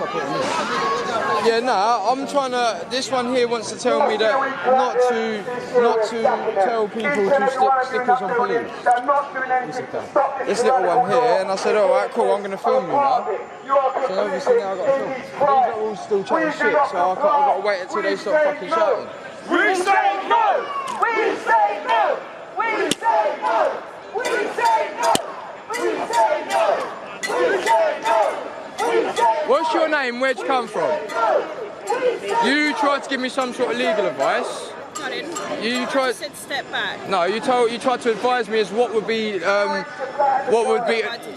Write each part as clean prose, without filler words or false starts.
stop it. Yeah, nah, I'm trying to. This one here wants to tell me that not to tell people to stick stickers on police. This little one here, and I said, all right, cool, I'm going to film you now. So obviously now I've got to film. These are all still chatting shit, so I've got to wait until they stop fucking shouting. We say no! We say no! We say no! We say no! We say no! We say no! What's your name? Where'd you come from? You tried to give me some sort of legal advice. You tried. I said step back. No, you tried to advise me as what would be. Yeah,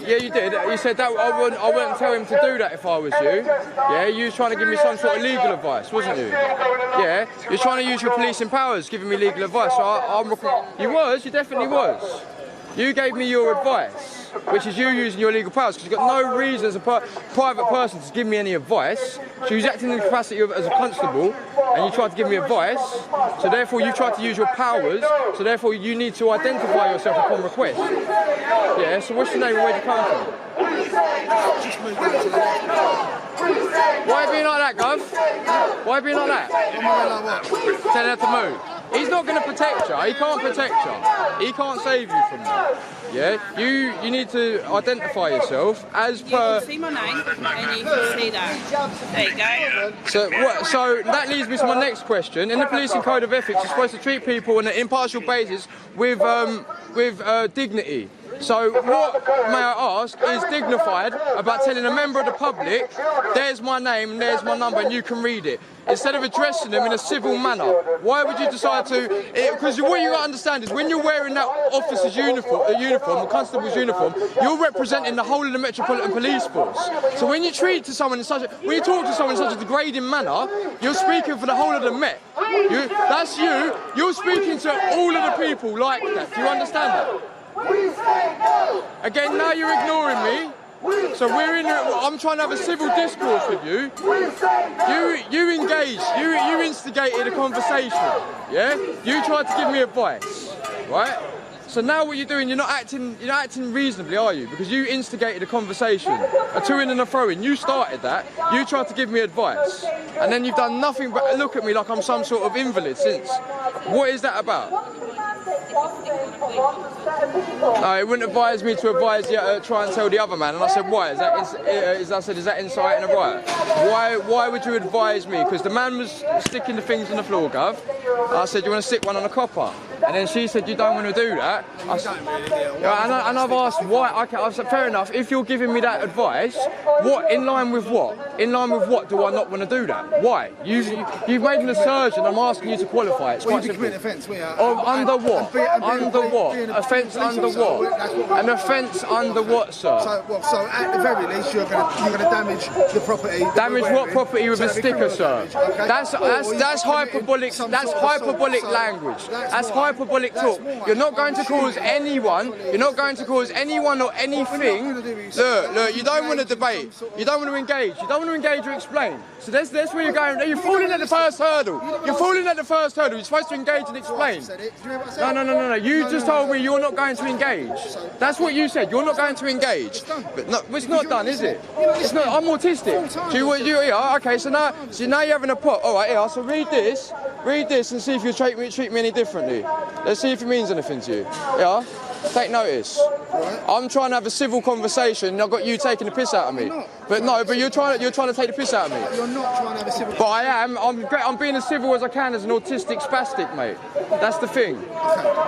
you did. You said that I wouldn't tell him to do that if I was you. Yeah, you was trying to give me some sort of legal advice, wasn't you? Yeah, you're trying to use your policing powers, giving me legal advice. So you definitely was. You gave me your advice, which is you using your legal powers, because you've got no reason as a private person to give me any advice. So you was acting in the capacity as a constable, and you tried to give me advice, so therefore you tried to use your powers, so therefore you need to identify yourself upon request. Yeah, so what's your name and where'd you come from? Why are you being like that, Gov? Why are you being like that? Telling her to move. He's not going to protect you. He can't protect you. He can't save you from that. Yeah, you need to identify yourself as per. You can see my name and you can see that. There you So go. so that leads me to my next question. In the policing code of ethics, you're supposed to treat people on an impartial basis with dignity. So what, may I ask, is dignified about telling a member of the public, there's my name and there's my number and you can read it, instead of addressing them in a civil manner? Why would you decide to? Because what you got to understand is when you're wearing that officer's uniform, a constable's uniform, you're representing the whole of the Metropolitan Police Force. So when you treat to someone in when you talk to someone in such a degrading manner, you're speaking for the whole of the Met. That's you. You're speaking to all of the people like that. Do you understand that? Again, now you're ignoring me. So I'm trying to have a civil discourse with you. You engaged, you instigated a conversation. Yeah? You tried to give me advice, right? So now what you're doing, you're not acting reasonably, are you? Because you instigated a conversation, a to-in and a throw-in. You started that. You tried to give me advice, and then you've done nothing but look at me like I'm some sort of invalid since. What is that about? No, it wouldn't advise me to try and tell the other man, and I said, why? Is that inciting a riot? Why would you advise me? Because the man was sticking the things on the floor, Gov. I said, you want to stick one on a copper? And then she said, you don't want to do that. And I've asked why. I said, fair enough, if you're giving me that advice, in line with what? In line with what do I not want to do that? Why? You've made an assertion, I'm asking you to qualify it. It's quite simple. Under what? Under what? Offence under what? An offence under what, sir? So at the very least, you're going to damage the property. Damage what property with a sticker, sir? That's hyperbolic. That's hyperbolic language. That's hyperbolic talk. You're not going to cause anyone. You're not going to cause anyone or anything. Look. You don't want to debate. You don't want to engage. You don't want to engage or explain. So that's where you're going. You're falling at the first hurdle. You're falling at the first hurdle. You're supposed to engage and explain. No. You just told me you're not going to engage. That's what you said. You're not going to engage. But no, it's not done, is it? It's not. I'm autistic. Okay. So now you're having a pop. All right. Yeah. So read this. Read this and see if you treat me any differently. Let's see if it means anything to you. Yeah. Take notice. I'm trying to have a civil conversation and I've got you taking the piss out of me. But you're trying to take the piss out of me. You're not trying to have a civil. But I am. I'm being as civil as I can as an autistic spastic, mate. That's the thing.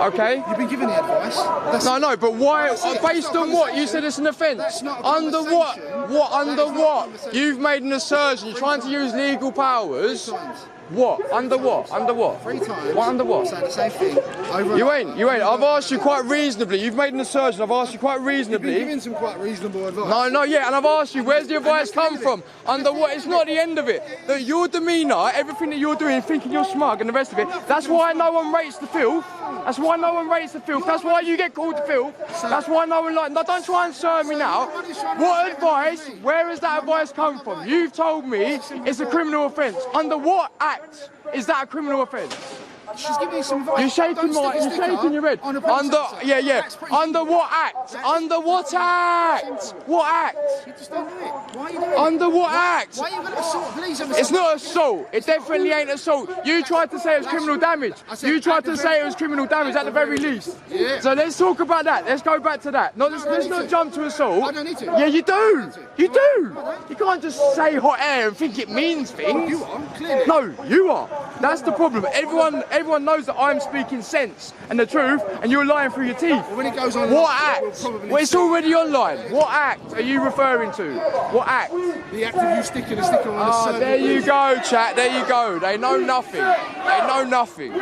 Okay? You've been given the advice. No, but why? Based on what? You said it's an offence. Under what? What? Under what? You've made an assertion. You're trying to use legal powers. What? Under what? Under what? 3 times. What under what? Saying the same thing. You ain't. I've asked you quite reasonably. You've made an assertion. I've asked you quite reasonably. You've been given some quite reasonable advice. No, yeah, and I've asked you, where's the advice come from? Under what? It's not the end of it. Your demeanour, everything that you're doing, thinking you're smug and the rest of it, that's why no one rates the filth. That's why no one rates the filth. That's why you get called the filth. That's why no one no, don't try and serve me now. What advice? Where has that advice come from? You've told me it's a criminal offence. Under what act is that a criminal offence? She's giving me some advice. You're shaking you're shaking your head. Under, under what act? Under what act? What act? You just don't do it. Why are you doing it? Under what act? Why are you going to assault police? It's not assault. It definitely ain't assault. You tried to say it was criminal damage. You tried to say it was criminal damage at the very least. Yeah. So let's talk about that. Let's go back to that. Let's not jump to assault. I don't need to. Yeah, you do. You do. You can't just say hot air and think it means things. You are, clearly. No, you are. That's the problem. Everyone knows that I'm speaking sense and the truth, and you're lying through your teeth. Well, when it goes on, What act? Well, it's already online. What act are you referring to? What act? The act of you sticking a sticker on the Oh, circle. there you go, chat. There you go. They know nothing. They know nothing.